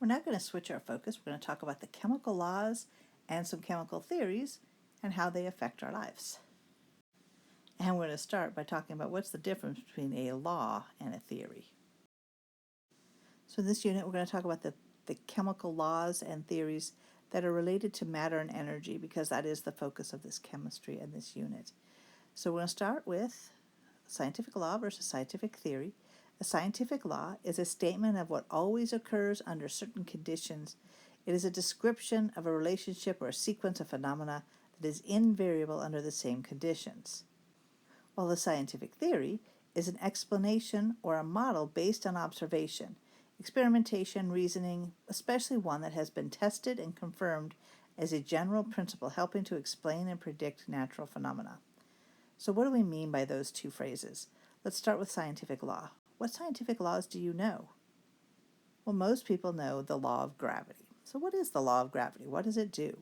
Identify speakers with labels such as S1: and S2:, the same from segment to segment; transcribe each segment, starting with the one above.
S1: We're now going to switch our focus. We're going to talk about the chemical laws and some chemical theories and how they affect our lives. And we're going to start by talking about what's the difference between a law and a theory. So in this unit, we're going to talk about the chemical laws and theories that are related to matter and energy, because that is the focus of this chemistry and this unit. So we're going to start with scientific law versus scientific theory. A scientific law is a statement of what always occurs under certain conditions. It is a description of a relationship or a sequence of phenomena that is invariable under the same conditions. While a scientific theory is an explanation or a model based on observation, experimentation, reasoning, especially one that has been tested and confirmed as a general principle helping to explain and predict natural phenomena. So what do we mean by those two phrases? Let's start with scientific law. What scientific laws do you know? Well, most people know the law of gravity. So what is the law of gravity? What does it do?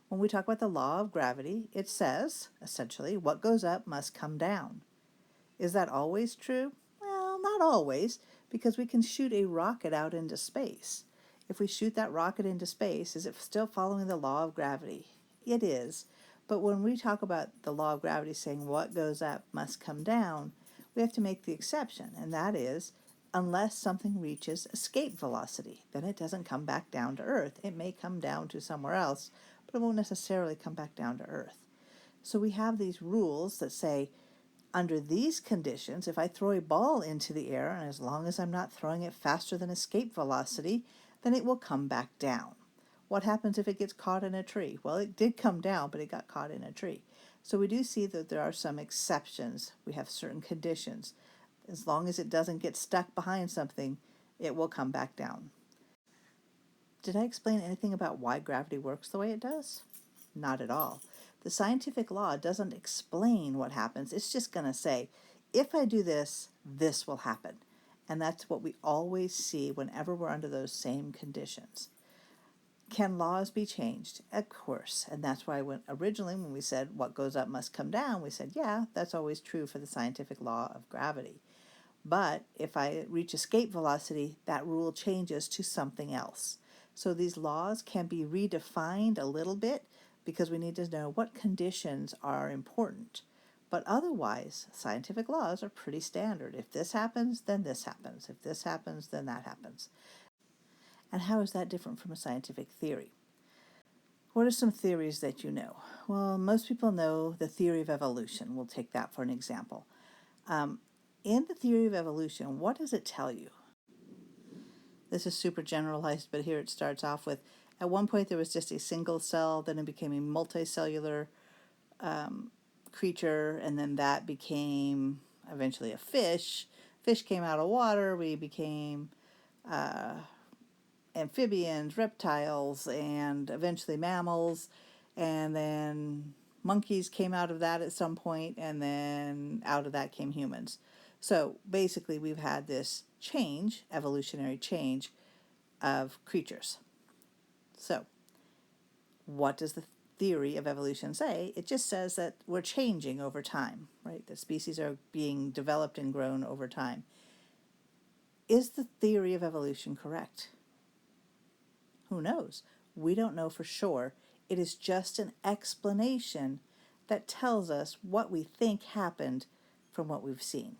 S1: When we talk about the law of gravity, it says, essentially, what goes up must come down. Is that always true? Well, not always, because we can shoot a rocket out into space. If we shoot that rocket into space, is it still following the law of gravity? It is. But when we talk about the law of gravity saying what goes up must come down, we have to make the exception, and that is unless something reaches escape velocity, then it doesn't come back down to Earth. It may come down to somewhere else, but it won't necessarily come back down to Earth. So we have these rules that say, under these conditions, if I throw a ball into the air, and as long as I'm not throwing it faster than escape velocity, then it will come back down. What happens if it gets caught in a tree? Well, it did come down, but it got caught in a tree. So we do see that there are some exceptions. We have certain conditions. As long as it doesn't get stuck behind something, it will come back down. Did I explain anything about why gravity works the way it does? Not at all. The scientific law doesn't explain what happens. It's just going to say, if I do this, this will happen. And that's what we always see whenever we're under those same conditions. Can laws be changed? Of course. And that's why originally when we said what goes up must come down, we said, yeah, that's always true for the scientific law of gravity. But if I reach escape velocity, that rule changes to something else. So these laws can be redefined a little bit because we need to know what conditions are important. But otherwise, scientific laws are pretty standard. If this happens, then this happens. If this happens, then that happens. And how is that different from a scientific theory? What are some theories that you know? Well, most people know the theory of evolution. We'll take that for an example. In the theory of evolution, what does it tell you? This is super generalized, but here it starts off with, at one point there was just a single cell, then it became a multicellular creature, and then that became eventually a fish. Fish came out of water, we became amphibians, reptiles, and eventually mammals, and then monkeys came out of that at some point, and then out of that came humans. So basically we've had this change, evolutionary change, of creatures. So what does the theory of evolution say? It just says that we're changing over time, right? The species are being developed and grown over time. Is the theory of evolution correct? Who knows? We don't know for sure. It is just an explanation that tells us what we think happened from what we've seen.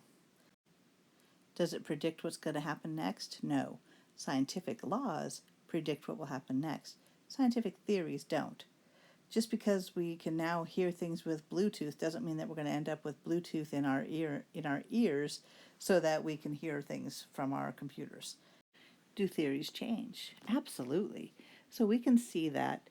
S1: Does it predict what's going to happen next? No. Scientific laws predict what will happen next. Scientific theories don't. Just because we can now hear things with Bluetooth doesn't mean that we're going to end up with Bluetooth in our ears so that we can hear things from our computers. Do theories change? Absolutely. So we can see that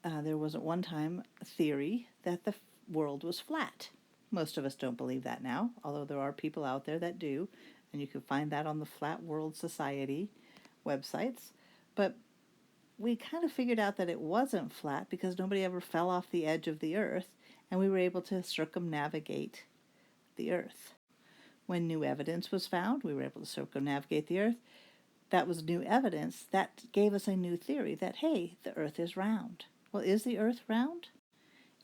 S1: there was at one time a theory that the world was flat. Most of us don't believe that now, although there are people out there that do, and you can find that on the Flat World Society websites. But we kind of figured out that it wasn't flat because nobody ever fell off the edge of the Earth, and we were able to circumnavigate the Earth. When new evidence was found, we were able to circumnavigate the Earth. That was new evidence that gave us a new theory that, hey, the Earth is round. Well, is the Earth round?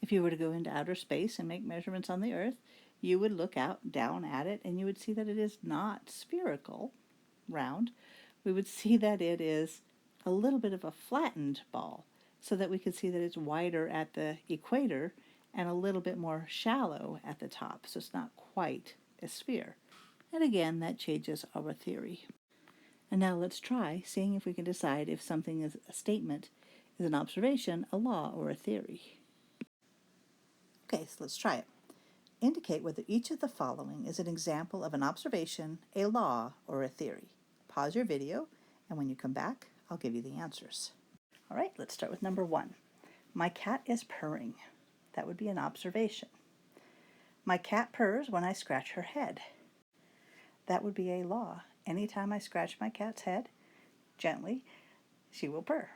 S1: If you were to go into outer space and make measurements on the Earth, you would look down at it, and you would see that it is not spherical, round. We would see that it is a little bit of a flattened ball so that we could see that it's wider at the equator and a little bit more shallow at the top, so it's not quite a sphere. And again, that changes our theory. And now let's try seeing if we can decide if something is a statement, is an observation, a law, or a theory. Okay, so let's try it. Indicate whether each of the following is an example of an observation, a law, or a theory. Pause your video, and when you come back, I'll give you the answers. All right, let's start with number 1. My cat is purring. That would be an observation. My cat purrs when I scratch her head. That would be a law. Anytime I scratch my cat's head, gently, she will purr.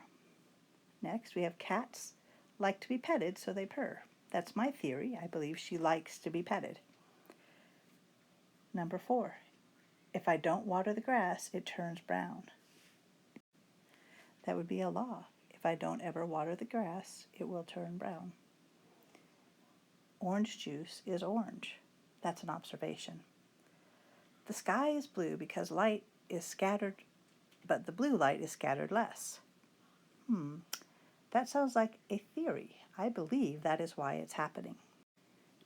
S1: Next, we have cats like to be petted, so they purr. That's my theory. I believe she likes to be petted. Number 4, if I don't water the grass, it turns brown. That would be a law. If I don't ever water the grass, it will turn brown. Orange juice is orange. That's an observation. The sky is blue because light is scattered, but the blue light is scattered less. That sounds like a theory. I believe that is why it's happening.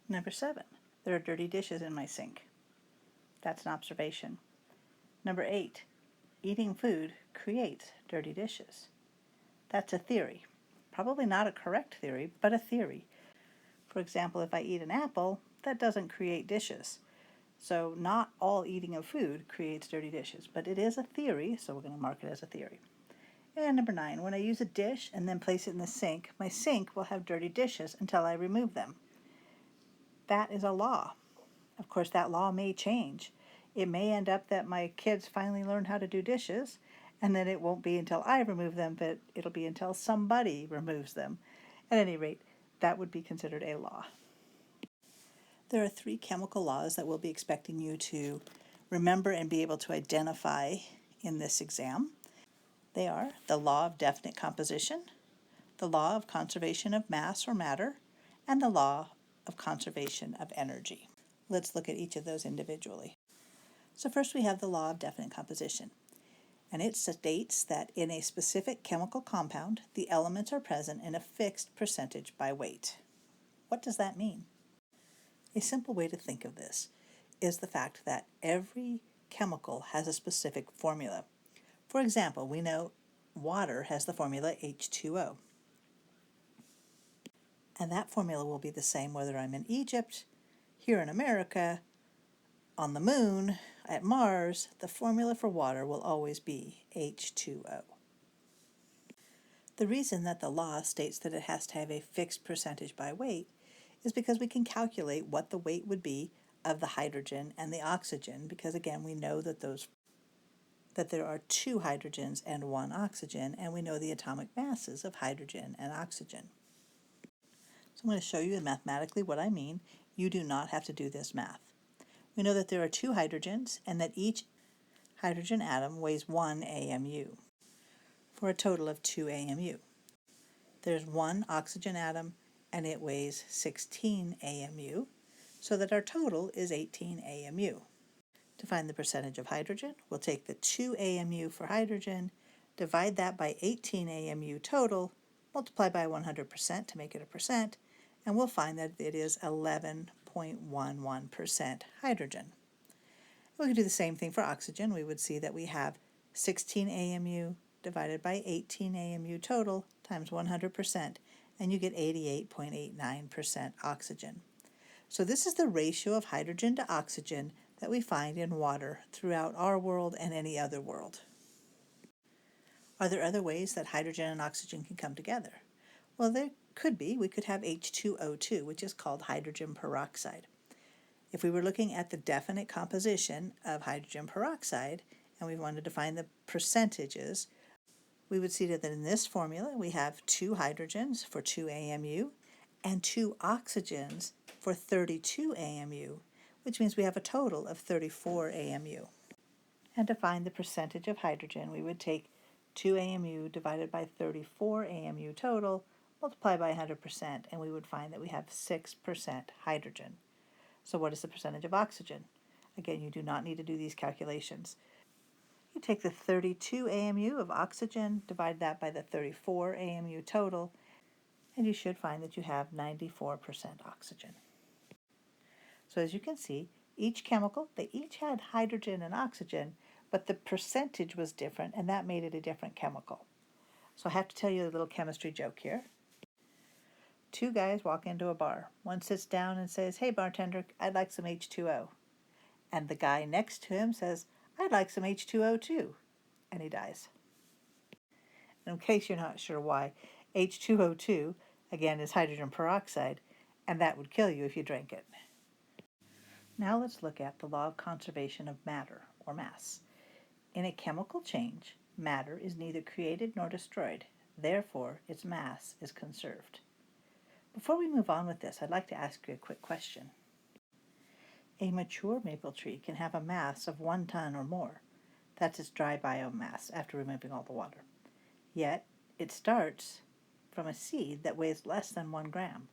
S1: Number 7, there are dirty dishes in my sink. That's an observation. Number 8, eating food creates dirty dishes. That's a theory. Probably not a correct theory, but a theory. For example, if I eat an apple, that doesn't create dishes. So not all eating of food creates dirty dishes, but it is a theory, so we're going to mark it as a theory. And number 9, when I use a dish and then place it in the sink, my sink will have dirty dishes until I remove them. That is a law. Of course, that law may change. It may end up that my kids finally learn how to do dishes, and then it won't be until I remove them, but it'll be until somebody removes them. At any rate, that would be considered a law. There are 3 chemical laws that we'll be expecting you to remember and be able to identify in this exam. They are the law of definite composition, the law of conservation of mass or matter, and the law of conservation of energy. Let's look at each of those individually. So first we have the law of definite composition, and it states that in a specific chemical compound, the elements are present in a fixed percentage by weight. What does that mean? A simple way to think of this is the fact that every chemical has a specific formula. For example, we know water has the formula H2O. And that formula will be the same whether I'm in Egypt, here in America, on the moon, at Mars. The formula for water will always be H2O. The reason that the law states that it has to have a fixed percentage by weight is because we can calculate what the weight would be of the hydrogen and the oxygen, because again we know that there are 2 hydrogens and 1 oxygen, and we know the atomic masses of hydrogen and oxygen. So I'm going to show you mathematically what I mean. You do not have to do this math. We know that there are 2 hydrogens and that each hydrogen atom weighs 1 AMU for a total of 2 AMU. There's 1 oxygen atom and it weighs 16 AMU, so that our total is 18 AMU. To find the percentage of hydrogen, we'll take the 2 AMU for hydrogen, divide that by 18 AMU total, multiply by 100% to make it a percent, and we'll find that it is 11.11% hydrogen. We could do the same thing for oxygen. We would see that we have 16 AMU divided by 18 AMU total times 100%, and you get 88.89% oxygen. So this is the ratio of hydrogen to oxygen that we find in water throughout our world and any other world. Are there other ways that hydrogen and oxygen can come together? Well, there could be. We could have H2O2, which is called hydrogen peroxide. If we were looking at the definite composition of hydrogen peroxide and we wanted to find the percentages, we would see that in this formula we have 2 hydrogens for 2 AMU and 2 oxygens for 32 AMU, which means we have a total of 34 AMU. And to find the percentage of hydrogen, we would take 2 AMU divided by 34 AMU total, multiply by 100%, and we would find that we have 6% hydrogen. So what is the percentage of oxygen? Again, you do not need to do these calculations. You take the 32 AMU of oxygen, divide that by the 34 AMU total, and you should find that you have 94% oxygen. So as you can see, each chemical, they each had hydrogen and oxygen, but the percentage was different, and that made it a different chemical. So I have to tell you a little chemistry joke here. Two guys walk into a bar. One sits down and says, "Hey bartender, I'd like some H2O." And the guy next to him says, "I'd like some H2O too." And he dies. And in case you're not sure why, H2O2, again, is hydrogen peroxide, and that would kill you if you drank it. Now let's look at the law of conservation of matter, or mass. In a chemical change, matter is neither created nor destroyed. Therefore, its mass is conserved. Before we move on with this, I'd like to ask you a quick question. A mature maple tree can have a mass of 1 ton or more. That's its dry biomass after removing all the water. Yet, it starts from a seed that weighs less than 1 gram.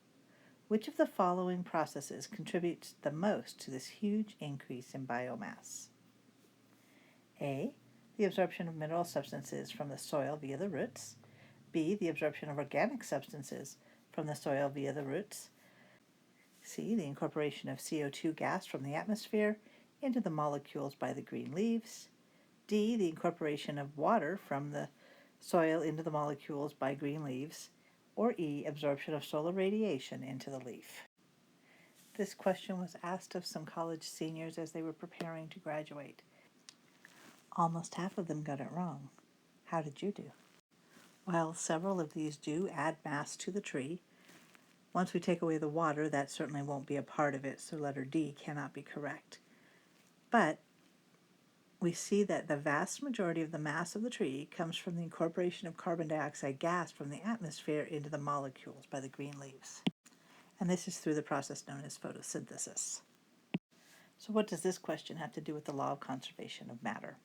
S1: Which of the following processes contributes the most to this huge increase in biomass? A. The absorption of mineral substances from the soil via the roots. B. The absorption of organic substances from the soil via the roots. C. The incorporation of CO2 gas from the atmosphere into the molecules by the green leaves. D. The incorporation of water from the soil into the molecules by green leaves. Or E. Absorption of solar radiation into the leaf. This question was asked of some college seniors as they were preparing to graduate. Almost half of them got it wrong. How did you do? While several of these do add mass to the tree, once we take away the water, that certainly won't be a part of it, so letter D cannot be correct. But we see that the vast majority of the mass of the tree comes from the incorporation of carbon dioxide gas from the atmosphere into the molecules by the green leaves. And this is through the process known as photosynthesis. So what does this question have to do with the law of conservation of matter?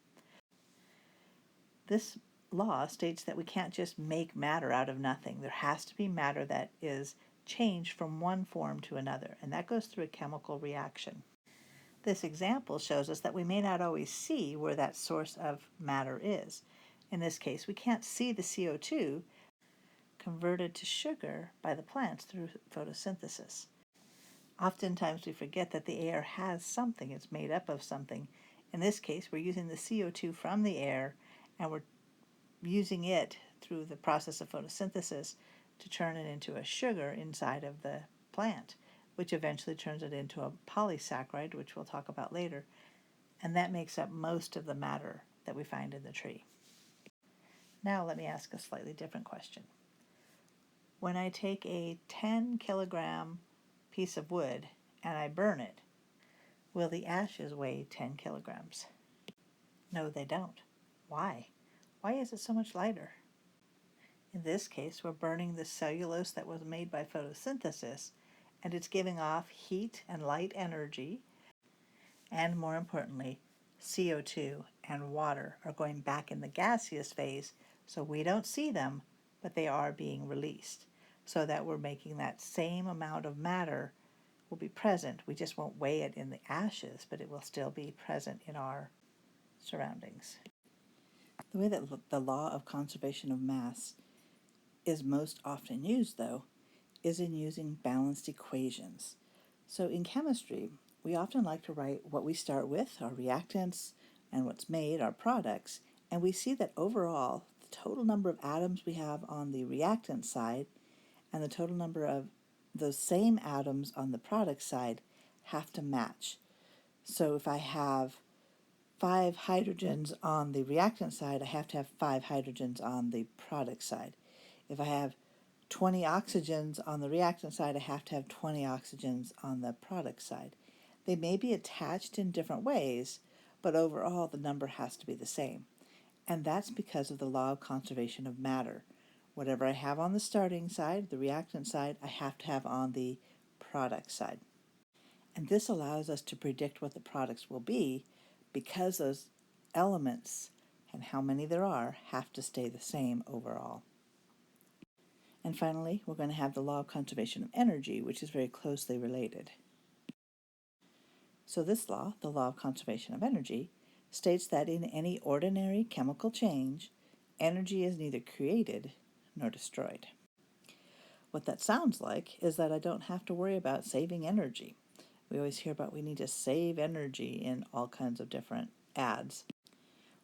S1: This law states that we can't just make matter out of nothing. There has to be matter that is changed from one form to another, and that goes through a chemical reaction. This example shows us that we may not always see where that source of matter is. In this case, we can't see the CO2 converted to sugar by the plants through photosynthesis. Oftentimes we forget that the air has something, it's made up of something. In this case, we're using the CO2 from the air, and we're using it through the process of photosynthesis to turn it into a sugar inside of the plant, which eventually turns it into a polysaccharide, which we'll talk about later, and that makes up most of the matter that we find in the tree. Now let me ask a slightly different question. When I take a 10 kilogram piece of wood and I burn it, will the ashes weigh 10 kilograms? No, they don't. Why? Why is it so much lighter? In this case, we're burning the cellulose that was made by photosynthesis, and it's giving off heat and light energy, and more importantly, CO2 and water are going back in the gaseous phase, so we don't see them, but they are being released, so that we're making that same amount of matter will be present. We just won't weigh it in the ashes, but it will still be present in our surroundings. The way that the law of conservation of mass is most often used, though, is in using balanced equations. So in chemistry, we often like to write what we start with, our reactants, and what's made, our products, and we see that overall, the total number of atoms we have on the reactant side and the total number of those same atoms on the product side have to match. So if I have 5 hydrogens on the reactant side, I have to have 5 hydrogens on the product side. If I have 20 oxygens on the reactant side, I have to have 20 oxygens on the product side. They may be attached in different ways, but overall the number has to be the same. And that's because of the law of conservation of matter. Whatever I have on the starting side, the reactant side, I have to have on the product side. And this allows us to predict what the products will be because those elements and how many there are have to stay the same overall. And finally, we're going to have the law of conservation of energy, which is very closely related. So this law, the law of conservation of energy, states that in any ordinary chemical change, energy is neither created nor destroyed. What that sounds like is that I don't have to worry about saving energy. We always hear about we need to save energy in all kinds of different ads.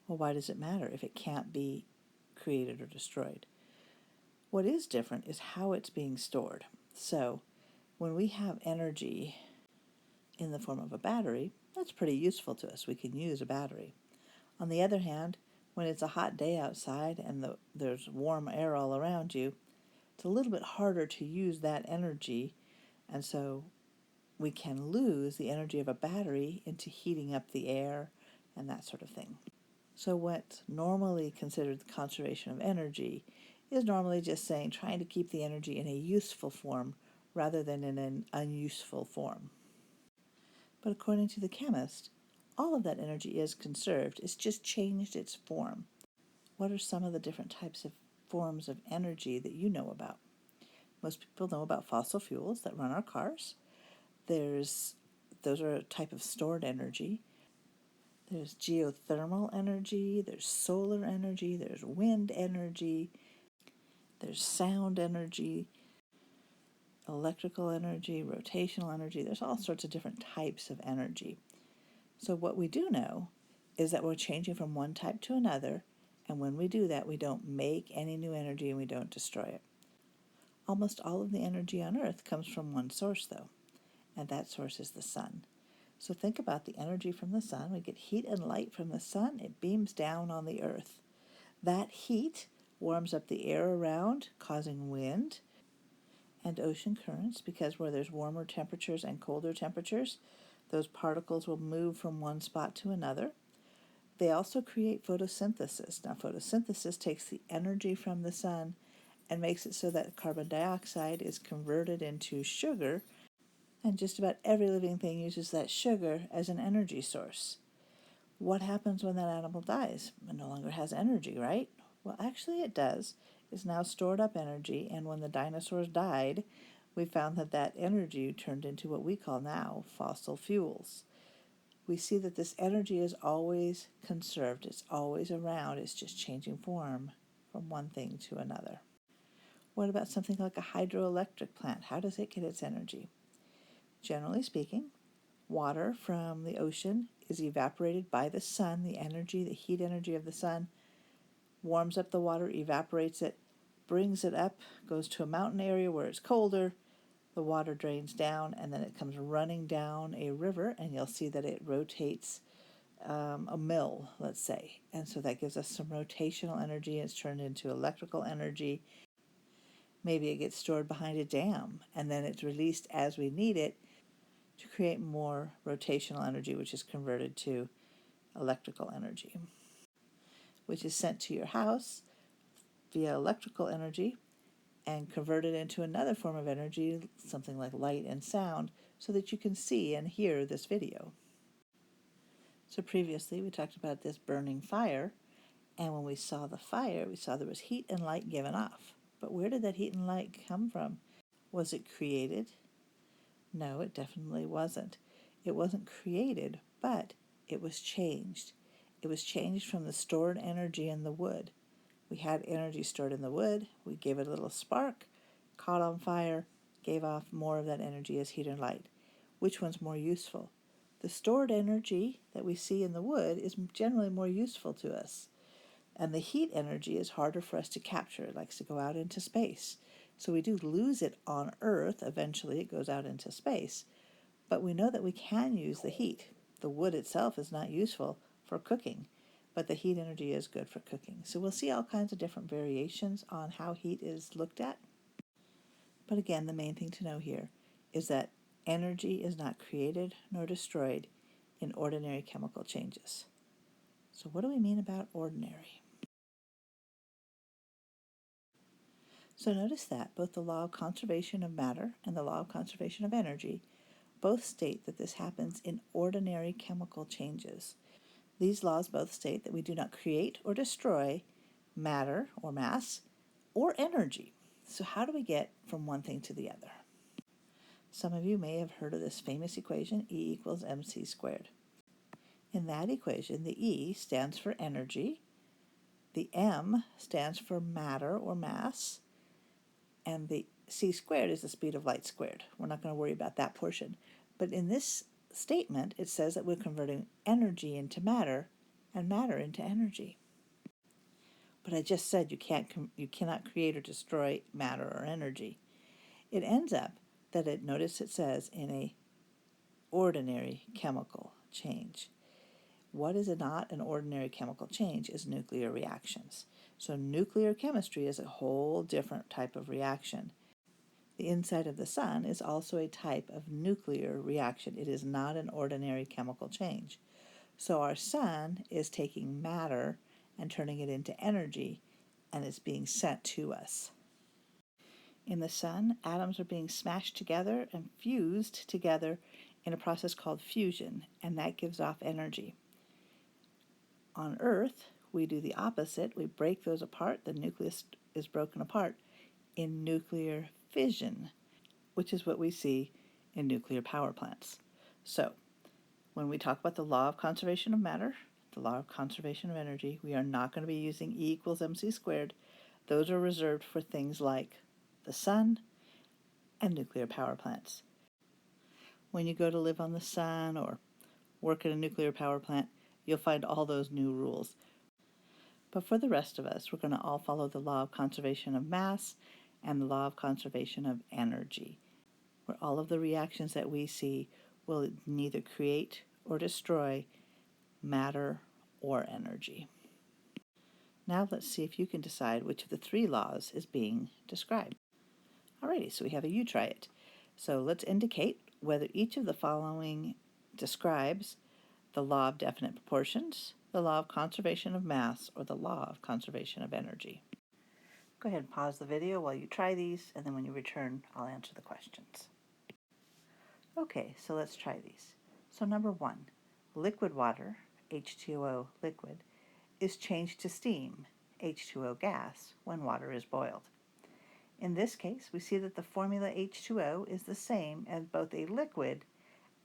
S1: Well, why does it matter if it can't be created or destroyed? What is different is how it's being stored. So when we have energy in the form of a battery, that's pretty useful to us. We can use a battery. On the other hand, when it's a hot day outside and there's warm air all around you, it's a little bit harder to use that energy, and so we can lose the energy of a battery into heating up the air and that sort of thing. So what's normally considered the conservation of energy is normally just saying trying to keep the energy in a useful form rather than in an unuseful form. But according to the chemist, all of that energy is conserved. It's just changed its form. What are some of the different types of forms of energy that you know about? Most people know about fossil fuels that run our cars. Those are a type of stored energy. There's geothermal energy, there's solar energy, there's wind energy, there's sound energy, electrical energy, rotational energy. There's all sorts of different types of energy. So what we do know is that we're changing from one type to another, and when we do that, we don't make any new energy and we don't destroy it. Almost all of the energy on Earth comes from one source, though, and that source is the sun. So think about the energy from the sun. We get heat and light from the sun. It beams down on the Earth. That heat warms up the air around, causing wind and ocean currents, because where there's warmer temperatures and colder temperatures, those particles will move from one spot to another. They also create photosynthesis. Now, photosynthesis takes the energy from the sun and makes it so that carbon dioxide is converted into sugar, and just about every living thing uses that sugar as an energy source. What happens when that animal dies? It no longer has energy, right? Well, actually it does. It's now stored up energy, and when the dinosaurs died, we found that that energy turned into what we call now fossil fuels. We see that this energy is always conserved. It's always around. It's just changing form from one thing to another. What about something like a hydroelectric plant? How does it get its energy? Generally speaking, water from the ocean is evaporated by the sun. The energy, the heat energy of the sun, warms up the water, evaporates it, brings it up, goes to a mountain area where it's colder. The water drains down, and then it comes running down a river, and you'll see that it rotates a mill, let's say. And so that gives us some rotational energy. It's turned into electrical energy. Maybe it gets stored behind a dam, and then it's released as we need it to create more rotational energy, which is converted to electrical energy, which is sent to your house via electrical energy and converted into another form of energy, something like light and sound, so that you can see and hear this video. So previously we talked about this burning fire, and when we saw the fire, we saw there was heat and light given off. But where did that heat and light come from? Was it created? No, it definitely wasn't. It wasn't created, but it was changed. It was changed from the stored energy in the wood. We had energy stored in the wood. We gave it a little spark, caught on fire, gave off more of that energy as heat and light. Which one's more useful? The stored energy that we see in the wood is generally more useful to us. And the heat energy is harder for us to capture. It likes to go out into space. So we do lose it on Earth. Eventually it goes out into space. But we know that we can use the heat. The wood itself is not useful for cooking, but the heat energy is good for cooking. So we'll see all kinds of different variations on how heat is looked at. But again, the main thing to know here is that energy is not created nor destroyed in ordinary chemical changes. So what do we mean about ordinary? So notice that both the law of conservation of matter and the law of conservation of energy both state that this happens in ordinary chemical changes. These laws both state that we do not create or destroy matter or mass or energy. So how do we get from one thing to the other? Some of you may have heard of this famous equation, E equals mc squared. In that equation, the E stands for energy, the M stands for matter or mass, and the c squared is the speed of light squared. We're not going to worry about that portion. But in this statement, it says that we're converting energy into matter and matter into energy. But I just said you cannot create or destroy matter or energy. It ends up that notice it says in a ordinary chemical change. What is not an ordinary chemical change is nuclear reactions. So nuclear chemistry is a whole different type of reaction. The inside of the sun is also a type of nuclear reaction. It is not an ordinary chemical change. So our sun is taking matter and turning it into energy, and it's being sent to us. In the sun, atoms are being smashed together and fused together in a process called fusion, and that gives off energy. On Earth, we do the opposite. We break those apart. The nucleus is broken apart in nuclear fission, which is what we see in nuclear power plants. So, when we talk about the law of conservation of matter, the law of conservation of energy, we are not going to be using E equals mc squared. Those are reserved for things like the sun and nuclear power plants. When you go to live on the sun or work at a nuclear power plant, you'll find all those new rules. But for the rest of us, we're going to all follow the law of conservation of mass and the law of conservation of energy, where all of the reactions that we see will neither create or destroy matter or energy. Now let's see if you can decide which of the three laws is being described. Alrighty, so we have a you try it. So let's indicate whether each of the following describes the law of definite proportions, the law of conservation of mass, or the law of conservation of energy. Go ahead and pause the video while you try these, and then when you return, I'll answer the questions. Okay, so let's try these. So number 1, liquid water, H2O liquid, is changed to steam, H2O gas, when water is boiled. In this case, we see that the formula H2O is the same as both a liquid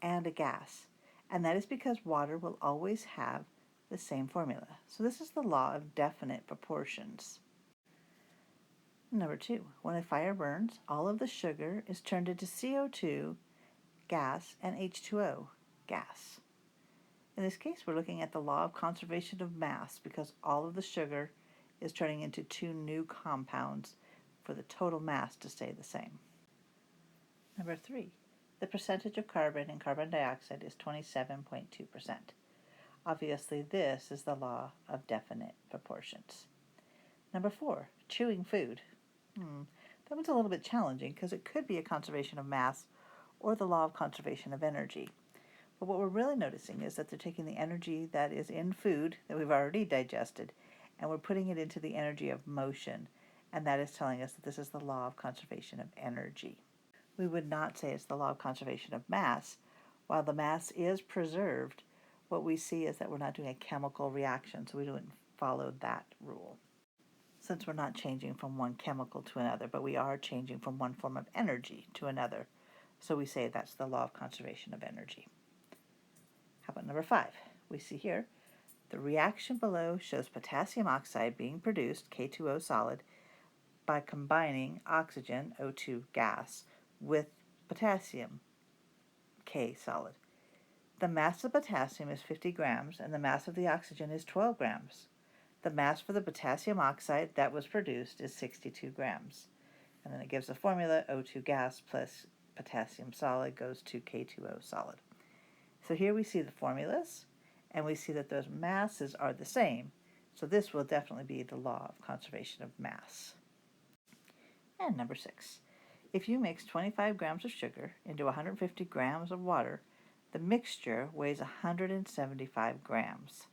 S1: and a gas, and that is because water will always have the same formula. So this is the law of definite proportions. Number 2, when a fire burns, all of the sugar is turned into CO2, gas, and H2O, gas. In this case, we're looking at the law of conservation of mass because all of the sugar is turning into 2 new compounds for the total mass to stay the same. Number 3, the percentage of carbon in carbon dioxide is 27.2%. Obviously, this is the law of definite proportions. Number 4, chewing food. That one's a little bit challenging because it could be a conservation of mass or the law of conservation of energy. But what we're really noticing is that they're taking the energy that is in food that we've already digested and we're putting it into the energy of motion, and that is telling us that this is the law of conservation of energy. We would not say it's the law of conservation of mass. While the mass is preserved, what we see is that we're not doing a chemical reaction, so we don't follow that rule. Since we're not changing from one chemical to another, but we are changing from one form of energy to another, so we say that's the law of conservation of energy. How about number 5? We see here, the reaction below shows potassium oxide being produced, K2O solid, by combining oxygen, O2 gas, with potassium, K solid. The mass of potassium is 50 grams and the mass of the oxygen is 12 grams. The mass for the potassium oxide that was produced is 62 grams. And then it gives a formula, O2 gas plus potassium solid goes to K2O solid. So here we see the formulas, and we see that those masses are the same. So this will definitely be the law of conservation of mass. And number 6, if you mix 25 grams of sugar into 150 grams of water, the mixture weighs 175 grams.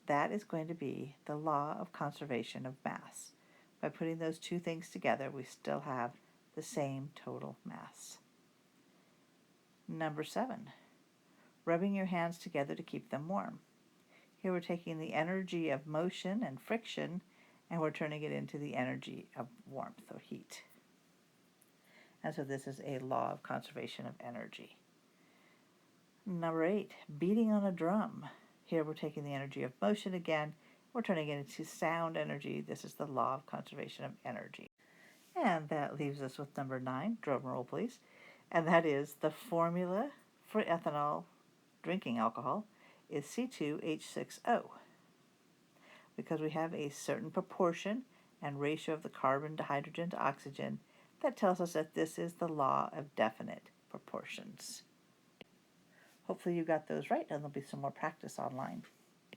S1: That is going to be the law of conservation of mass. By putting those two things together, we still have the same total mass. Number 7, rubbing your hands together to keep them warm. Here we're taking the energy of motion and friction and we're turning it into the energy of warmth or heat. And so this is a law of conservation of energy. Number 8, beating on a drum. Here we're taking the energy of motion again. We're turning it into sound energy. This is the law of conservation of energy. And that leaves us with number 9, drum roll please. And that is the formula for ethanol drinking alcohol is C2H6O. Because we have a certain proportion and ratio of the carbon to hydrogen to oxygen, that tells us that this is the law of definite proportions. Hopefully you got those right, and there'll be some more practice online.